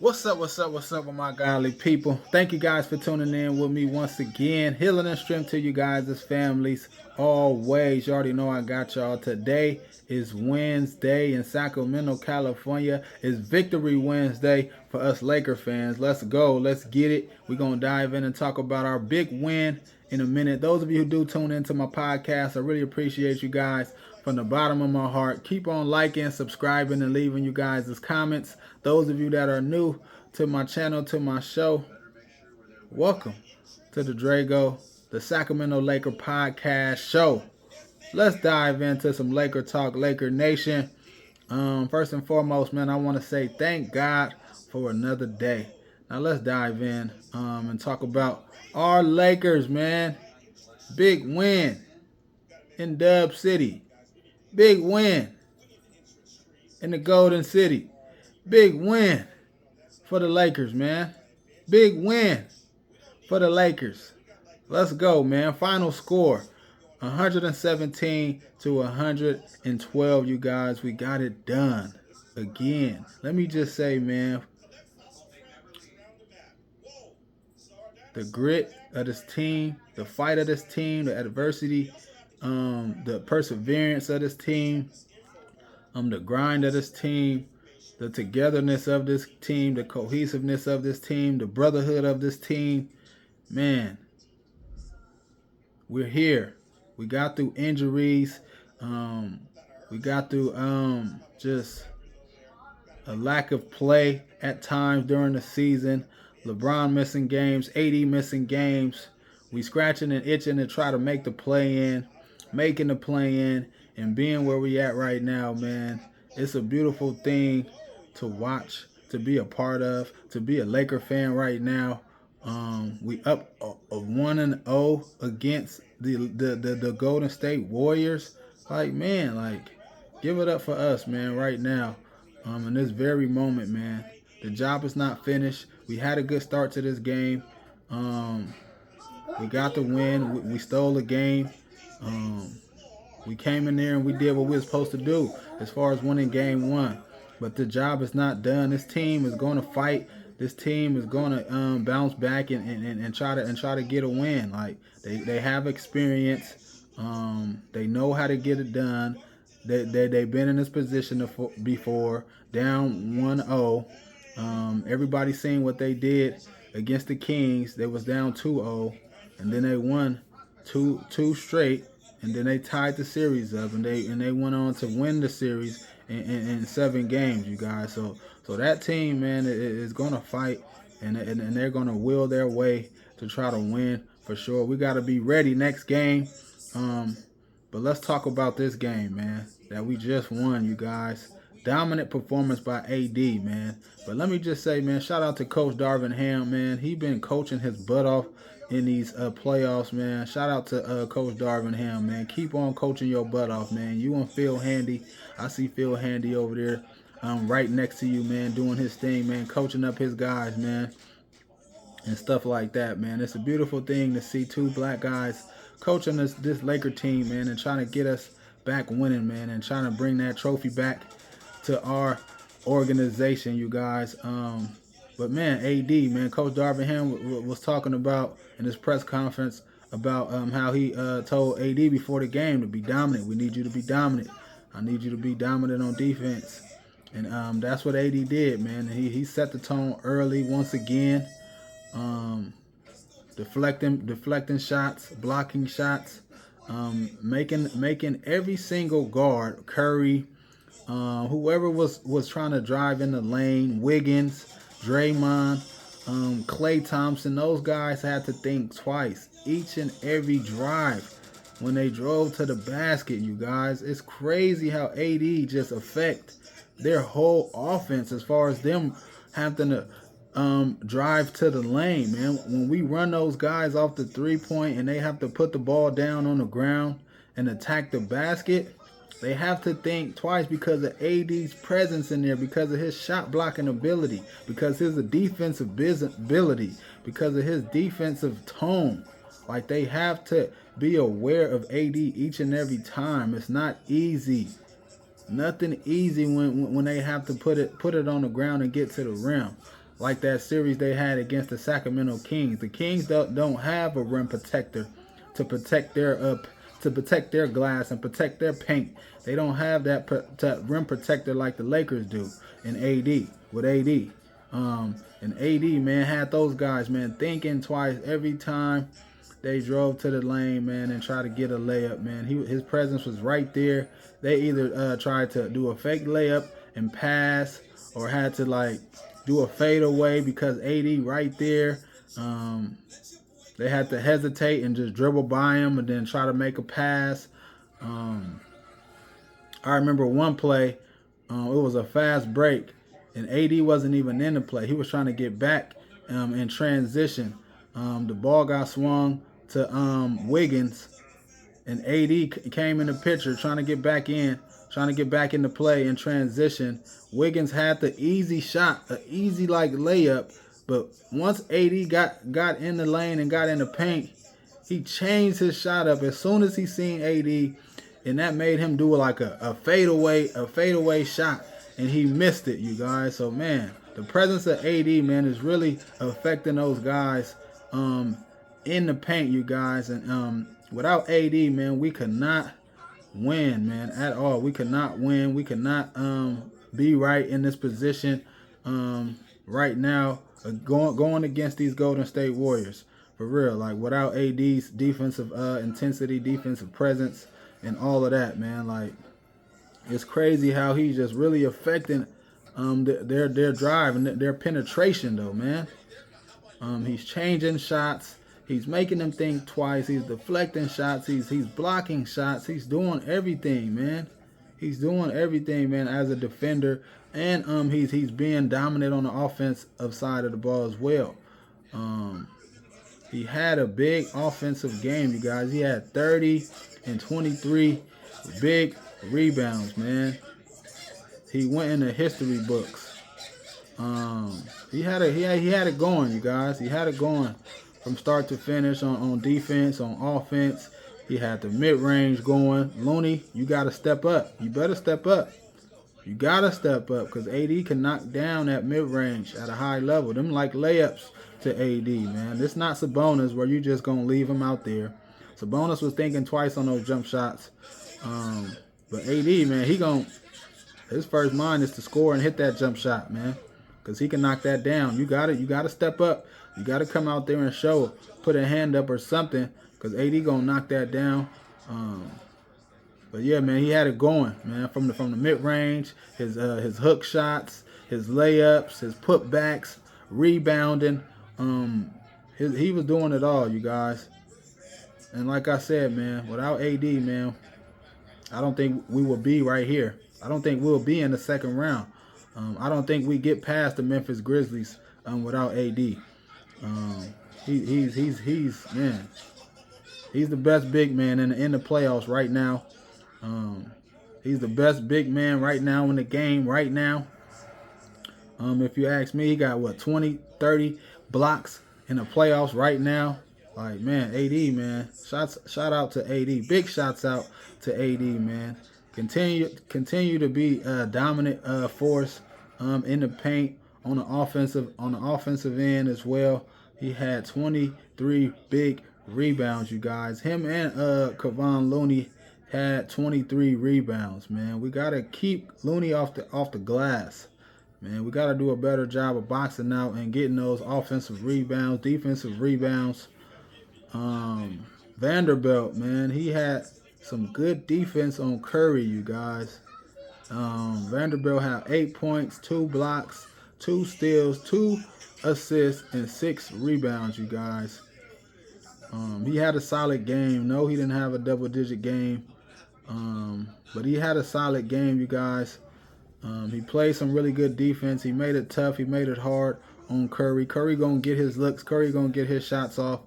What's up, with my godly people? Thank you guys for tuning in with me once again. Healing and strength to you guys as families. Always. You already know I got y'all. Today is Wednesday in Sacramento, California. It's Victory Wednesday for us Laker fans. Let's go. Let's get it. We're going to dive in and talk about our big win in a minute. Those of you who do tune into my podcast, I really appreciate you guys from the bottom of my heart. Keep on liking, subscribing, and leaving you guys' comments. Those of you that are new to my channel, to my show, welcome to the Drago, the Sacramento Laker podcast show. Let's dive into some Laker talk, Laker Nation. First and foremost, man, I want to say thank God for another day. Now let's dive in and talk about our Lakers, man. Big win in Dub City. Big win in the Golden City. Big win for the Lakers, man. Big win for the Lakers. Let's go, man. Final score 117 to 112, you guys. We got it done again. Let me just say, man, the grit of this team, the fight of this team, the adversity, the perseverance of this team, the grind of this team, the togetherness of this team, the cohesiveness of this team, the brotherhood of this team. Man, we're here. We got through injuries. We got through just a lack of play at times during the season. LeBron missing games, AD missing games. We scratching and itching to try to make the play in, making the play in, and being where we at right now, man. It's a beautiful thing to watch, to be a part of, to be a Laker fan right now. We up a 1-0 against the Golden State Warriors. Like, man, like, give it up for us, man, right now. In this very moment, man. The job is not finished. We had a good start to this game. We got the win. We stole the game. We came in there and we did what we were supposed to do as far as winning game one. But the job is not done. This team is going to fight. This team is going to bounce back and try to get a win. Like, they have experience. They know how to get it done. They've been in this position before, down 1-0. Everybody's seen what they did against the Kings. They was down 2-0, and then they won two straight, and then they tied the series up, and they went on to win the series in 7 games, you guys. So that team, man, is gonna fight, and they're gonna will their way to try to win for sure. We got to be ready next game. But let's talk about this game, man, that we just won, you guys. Dominant performance by AD, man. But let me just say, man, shout out to Coach Darvin Ham, man. He been coaching his butt off in these playoffs, man. Shout out to Coach Darvin Ham, man. Keep on coaching your butt off, man. You and Phil Handy. I see Phil Handy over there right next to you, man, doing his thing, man, coaching up his guys, man, and stuff like that, man. It's a beautiful thing to see 2 black guys coaching this Laker team, man, and trying to get us back winning, man, and trying to bring that trophy back to our organization, you guys. But man, AD, man, Coach Darvin Ham was talking about in his press conference about how he told AD before the game to be dominant. We need you to be dominant. I need you to be dominant on defense. And that's what AD did, man. He set the tone early once again. Deflecting shots, blocking shots, making every single guard, Curry, whoever was trying to drive in the lane, Wiggins, Draymond, Klay Thompson, those guys had to think twice each and every drive when they drove to the basket, you guys. It's crazy how AD just affect their whole offense as far as them having to drive to the lane, man. When we run those guys off the 3-point and they have to put the ball down on the ground and attack the basket, they have to think twice because of AD's presence in there, because of his shot blocking ability, because of his defensive ability, because of his defensive tone. Like, they have to be aware of AD each and every time. It's not easy. Nothing easy when they have to put it on the ground and get to the rim. like that series they had against the Sacramento Kings. The Kings don't have a rim protector to protect their glass and protect their paint. They don't have that rim protector like the Lakers do in AD with AD. And AD, man, had those guys, man, thinking twice every time they drove to the lane, man, and tried to get a layup, man. His presence was right there. They either tried to do a fake layup and pass, or had to like do a fadeaway because AD right there. They had to hesitate and just dribble by him and then try to make a pass. I remember one play, it was a fast break, and AD wasn't even in the play. He was trying to get back in transition. The ball got swung to Wiggins, and AD came in the picture trying to get back in the play in transition. Wiggins had the easy shot, an easy like layup, but once AD got in the lane and got in the paint, he changed his shot up as soon as he seen AD, and that made him do like a fadeaway shot, and he missed it, you guys. So man, the presence of AD, man, is really affecting those guys in the paint, you guys. And without AD, man, we could not win, man, at all. We could not win. We could not be right in this position right now, going against these Golden State Warriors. For real, like without AD's defensive intensity, defensive presence, and all of that, man, like it's crazy how he's just really affecting their drive and their penetration, though, man. He's changing shots. He's making them think twice. He's deflecting shots. He's blocking shots. He's doing everything, man. He's doing everything, man, as a defender, and he's being dominant on the offensive side of the ball as well. He had a big offensive game, you guys. He had 30 and 23 big rebounds, man. He went in the history books. He had it going, you guys. He had it going from start to finish on defense, on offense. He had the mid-range going. Looney, you got to step up. You better step up. You got to step up because AD can knock down that mid-range at a high level. Them like layups to AD, man. This not Sabonis where you just going to leave him out there. Sabonis was thinking twice on those jump shots. But AD, man, his first mind is to score and hit that jump shot, man, because he can knock that down. You got to step up. You got to come out there and show, put a hand up or something, because AD gonna knock that down. But yeah, man, he had it going, man, from the mid range, his hook shots, his layups, his putbacks, rebounding. He was doing it all, you guys. And like I said, man, without AD, man, I don't think we will be right here. I don't think we'll be in the second round. I don't think we get past the Memphis Grizzlies without AD. He's the best big man in the playoffs right now. He's the best big man right now in the game right now. If you ask me, he got 20, 30 blocks in the playoffs right now. Like, man, AD, man, shout out to AD. Big shots out to AD, man. Continue to be a dominant force in the paint on the offensive end as well. He had 23 big rebounds, you guys. Him and Kevon Looney had 23 rebounds, man. We gotta keep Looney off the glass, man. We gotta do a better job of boxing out and getting those offensive rebounds, defensive rebounds. Vanderbilt, man, he had some good defense on Curry, you guys. Vanderbilt had 8 points, 2 blocks, 2 steals, 2 assists, and 6 rebounds, you guys. He had a solid game. No, he didn't have a double-digit game, but he had a solid game, you guys. He played some really good defense. He made it tough. He made it hard on Curry. Curry gonna get his looks. Curry gonna get his shots off.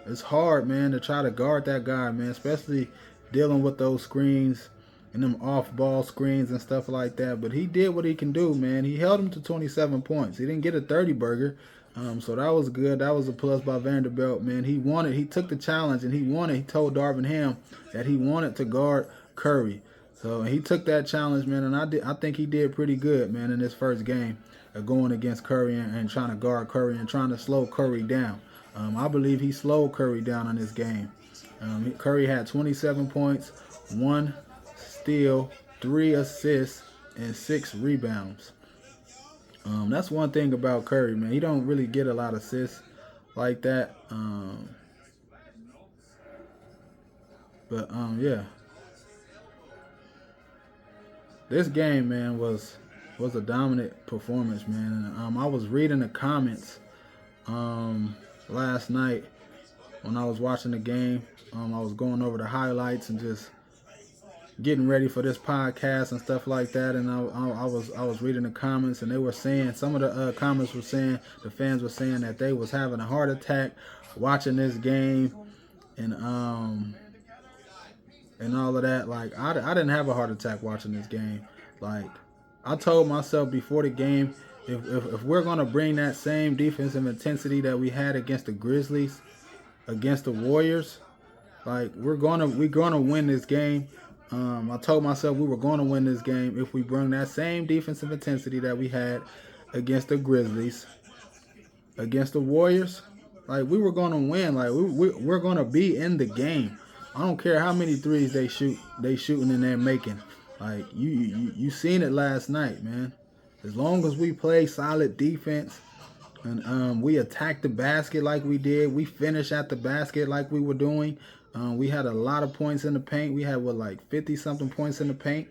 It's hard, man, to try to guard that guy, man, especially dealing with those screens and them off-ball screens and stuff like that. But he did what he can do, man. He held him to 27 points. He didn't get a 30-burger, so that was good. That was a plus by Vanderbilt, man. He took the challenge, and he wanted. He told Darvin Ham that he wanted to guard Curry. So he took that challenge, man, and I think he did pretty good, man, in this first game, going against Curry and trying to guard Curry and trying to slow Curry down. I believe he slowed Curry down in this game. Curry had 27 points, 1 steal, 3 assists, and 6 rebounds. That's one thing about Curry, man. He don't really get a lot of assists like that. Yeah. This game, man, was a dominant performance, man. And I was reading the comments last night when I was watching the game. I was going over the highlights and just getting ready for this podcast and stuff like that. And I was reading the comments, and they were saying, some of the comments were saying, the fans were saying that they was having a heart attack watching this game, and all of that. Like, I didn't have a heart attack watching this game. Like, I told myself before the game, if we're gonna bring that same defensive intensity that we had against the Grizzlies, against the Warriors, like we're gonna win this game. I told myself we were gonna win this game if we bring that same defensive intensity that we had against the Grizzlies, against the Warriors. Like, we were gonna win. Like, we're gonna be in the game. I don't care how many threes they shooting and they're making. Like, you seen it last night, man. As long as we play solid defense and we attack the basket like we did, we finish at the basket like we were doing. We had a lot of points in the paint. We had like 50-something points in the paint.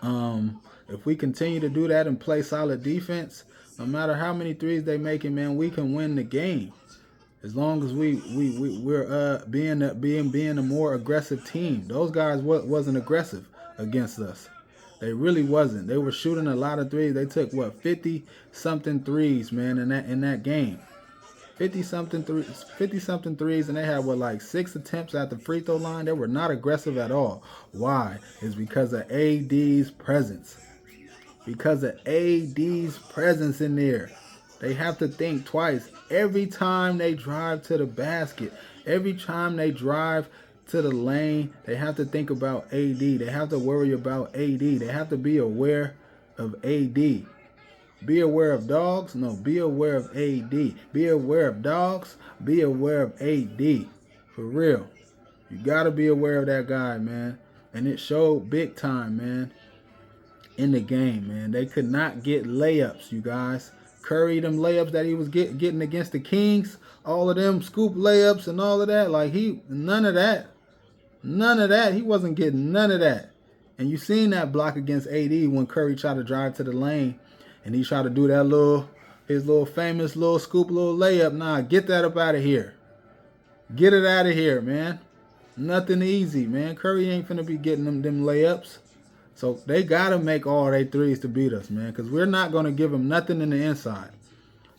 If we continue to do that and play solid defense, no matter how many threes they making, man, we can win the game. As long as we're being a more aggressive team. Those guys wasn't aggressive against us. They really wasn't. They were shooting a lot of threes. They took 50-something threes, man, in that game. 50-something threes, and they had like 6 attempts at the free throw line. They were not aggressive at all. Why? It's because of AD's presence. Because of AD's presence in there. They have to think twice every time they drive to the basket. Every time they drive to the lane, they have to think about AD. They have to worry about AD. They have to be aware of AD. Be aware of dogs? No, be aware of AD. Be aware of dogs? Be aware of AD. For real. You got to be aware of that guy, man. And it showed big time, man, in the game, man. They could not get layups, you guys. Curry, them layups that he was getting against the Kings, all of them scoop layups and all of that, like none of that. None of that. He wasn't getting none of that. And you seen that block against AD when Curry tried to drive to the lane and he tried to do that his little famous little scoop, little layup. Nah, get that up out of here. Get it out of here, man. Nothing easy, man. Curry ain't finna be getting them layups. So they got to make all their threes to beat us, man, because we're not going to give them nothing in the inside.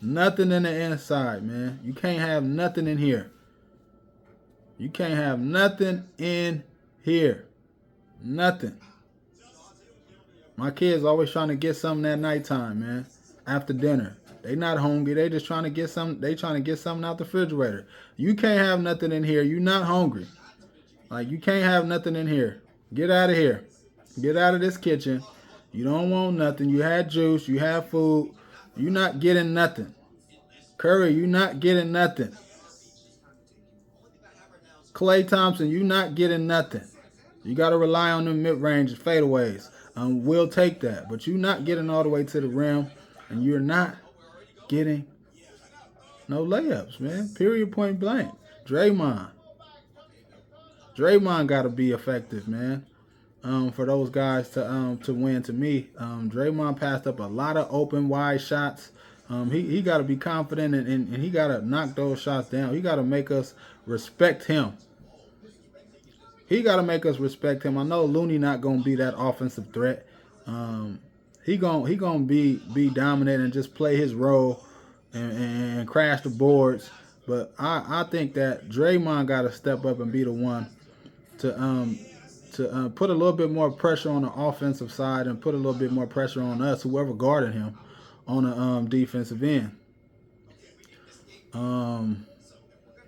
Nothing in the inside, man. You can't have nothing in here. You can't have nothing in here. Nothing. My kids always trying to get something at nighttime, man, after dinner. They not hungry. They just trying to get something. They trying to get something out the refrigerator. You can't have nothing in here. You not hungry. Like, you can't have nothing in here. Get out of here. Get out of this kitchen. You don't want nothing. You had juice. You had food. You not getting nothing. Curry, you not getting nothing. Klay Thompson, you not getting nothing. You got to rely on them mid-range fadeaways. We'll take that. But you not getting all the way to the rim. And you're not getting no layups, man. Period, point blank. Draymond got to be effective, man. For those guys to win. To me, Draymond passed up a lot of open wide shots. He got to be confident and he got to knock those shots down. He got to make us respect him. He got to make us respect him. I know Looney not gonna be that offensive threat. He gonna be dominant and just play his role and crash the boards. But I think that Draymond got to step up and be the one to put a little bit more pressure on the offensive side and put a little bit more pressure on us, whoever guarded him, on the defensive end.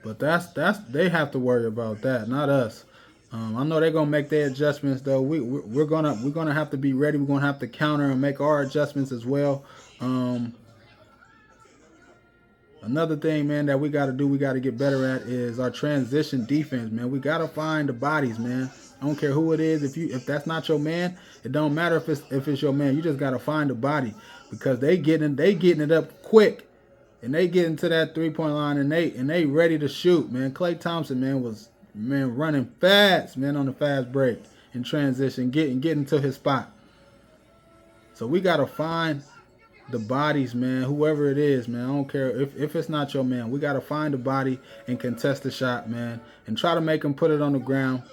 But that's they have to worry about that, not us. I know they're gonna make their adjustments though. We're gonna have to be ready. We're gonna have to counter and make our adjustments as well. Another thing, man, that we got to do, we got to get better at is our transition defense, man. We got to find the bodies, man. I don't care who it is. If that's not your man, it don't matter if it's your man. You just got to find the body because they getting it up quick, and they get into that 3-point line and they ready to shoot, man. Klay Thompson, man, was running fast, man, on the fast break in transition, getting to his spot. So we got to find the bodies, man, whoever it is, man. I don't care if it's not your man. We got to find the body and contest the shot, man, and try to make them put it on the ground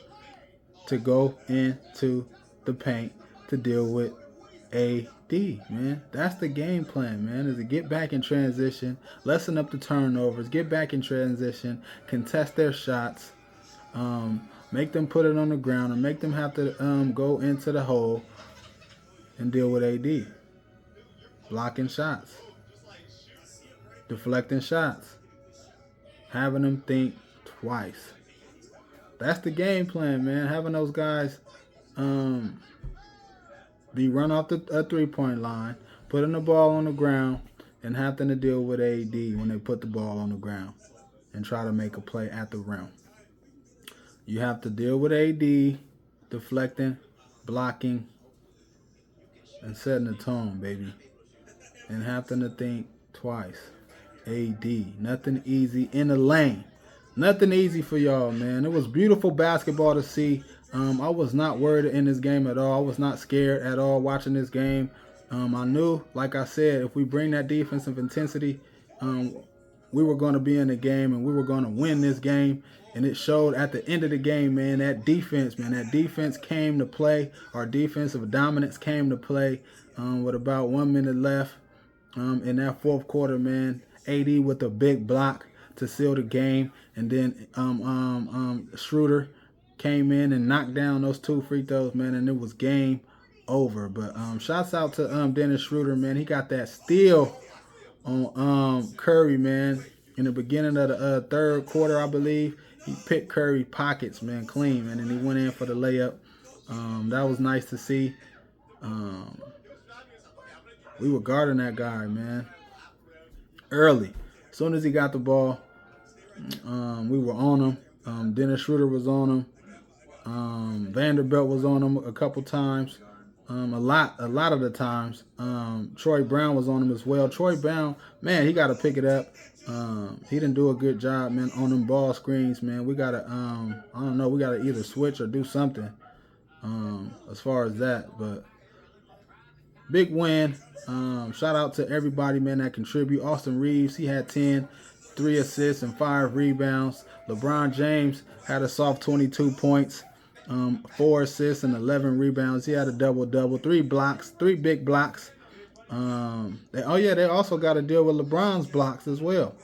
to go into the paint to deal with AD, man. That's the game plan, man, is to get back in transition, lessen up the turnovers, get back in transition, contest their shots, make them put it on the ground, and make them have to go into the hole and deal with AD. Blocking shots, deflecting shots, having them think twice. That's the game plan, man. Having those guys be run off the 3-point line, putting the ball on the ground, and having to deal with AD when they put the ball on the ground and try to make a play at the rim. You have to deal with AD, deflecting, blocking, and setting the tone, baby. And having to think twice. AD. Nothing easy in the lane. Nothing easy for y'all, man. It was beautiful basketball to see. I was not worried in this game at all. I was not scared at all watching this game. I knew, like I said, if we bring that defensive intensity, we were going to be in the game and we were going to win this game. And it showed at the end of the game, man, that defense came to play. Our defensive dominance came to play with about 1 minute left. In that fourth quarter, man, AD with a big block to seal the game, and then Schroeder came in and knocked down those 2 free throws, man, and it was game over. But shouts out to Dennis Schroeder, man. He got that steal on Curry, man, in the beginning of the third quarter, I believe. He picked Curry pockets, man, clean, man, and he went in for the layup. That was nice to see. We were guarding that guy, man, early. As soon as he got the ball, we were on him. Dennis Schroeder was on him. Vanderbilt was on him a couple times. A lot of the times. Troy Brown was on him as well. Troy Brown, man, he got to pick it up. He didn't do a good job, man, on them ball screens, man. We got to, I don't know, we got to either switch or do something as far as that. But big win. Shout out to everybody, man, that contribute. Austin Reeves, he had 10, 3 assists and 5 rebounds. LeBron James had a soft 22 points, 4 assists and 11 rebounds. He had a double-double, 3 blocks, 3 big blocks. They also got to deal with LeBron's blocks as well.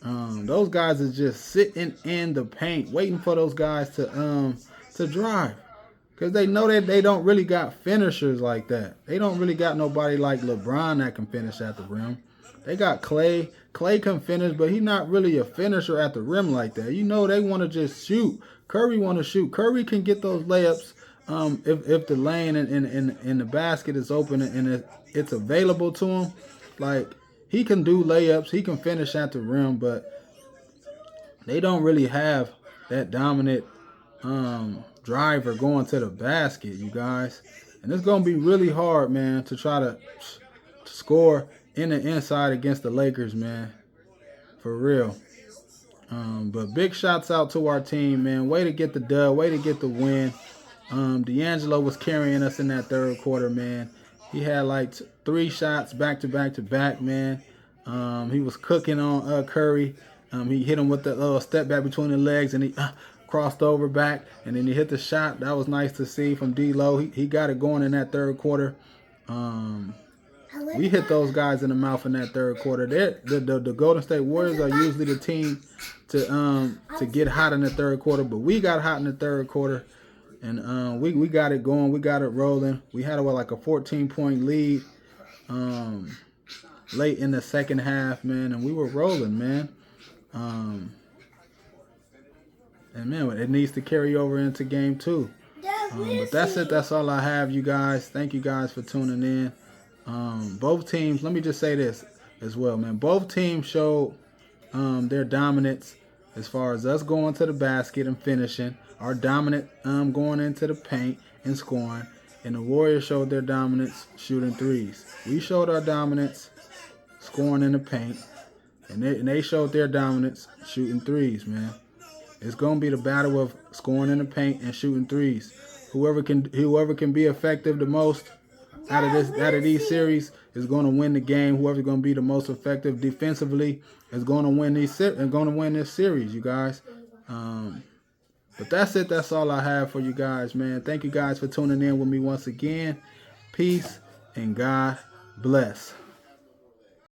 Those guys is just sitting in the paint, waiting for those guys to drive. Because they know that they don't really got finishers like that. They don't really got nobody like LeBron that can finish at the rim. They got Klay. Klay can finish, but he's not really a finisher at the rim like that. You know, they want to just shoot. Curry want to shoot. Curry can get those layups if the lane and the basket is open and it's available to him. Like, he can do layups. He can finish at the rim, but they don't really have that dominant driver going to the basket, you guys. And it's going to be really hard, man, to try to score in the inside against the Lakers, man. For real. But big shouts out to our team, man. Way to get the dub. Way to get the win. D'Angelo was carrying us in that third quarter, man. He had like 3 shots back to back, man. He was cooking on Curry. He hit him with the little step back between the legs, and he crossed over back, and then he hit the shot. That was nice to see from D-Lo. He got it going in that third quarter. We hit those guys in the mouth in that third quarter. The Golden State Warriors are usually the team to get hot in the third quarter, but we got hot in the third quarter, and we got it going. We got it rolling. We had like a 14-point lead late in the second half, man, and we were rolling, man. And man, it needs to carry over into game 2. But that's it. That's all I have, you guys. Thank you guys for tuning in. Both teams, let me just say this as well, man. Both teams showed their dominance as far as us going to the basket and finishing. Our dominant going into the paint and scoring. And the Warriors showed their dominance shooting threes. We showed our dominance scoring in the paint. And they showed their dominance shooting threes, man. It's going to be the battle of scoring in the paint and shooting threes. Whoever can be effective the most out of these series is going to win the game. Whoever's going to be the most effective defensively is going to win this series, you guys. But that's it. That's all I have for you guys, man. Thank you guys for tuning in with me once again. Peace and God bless.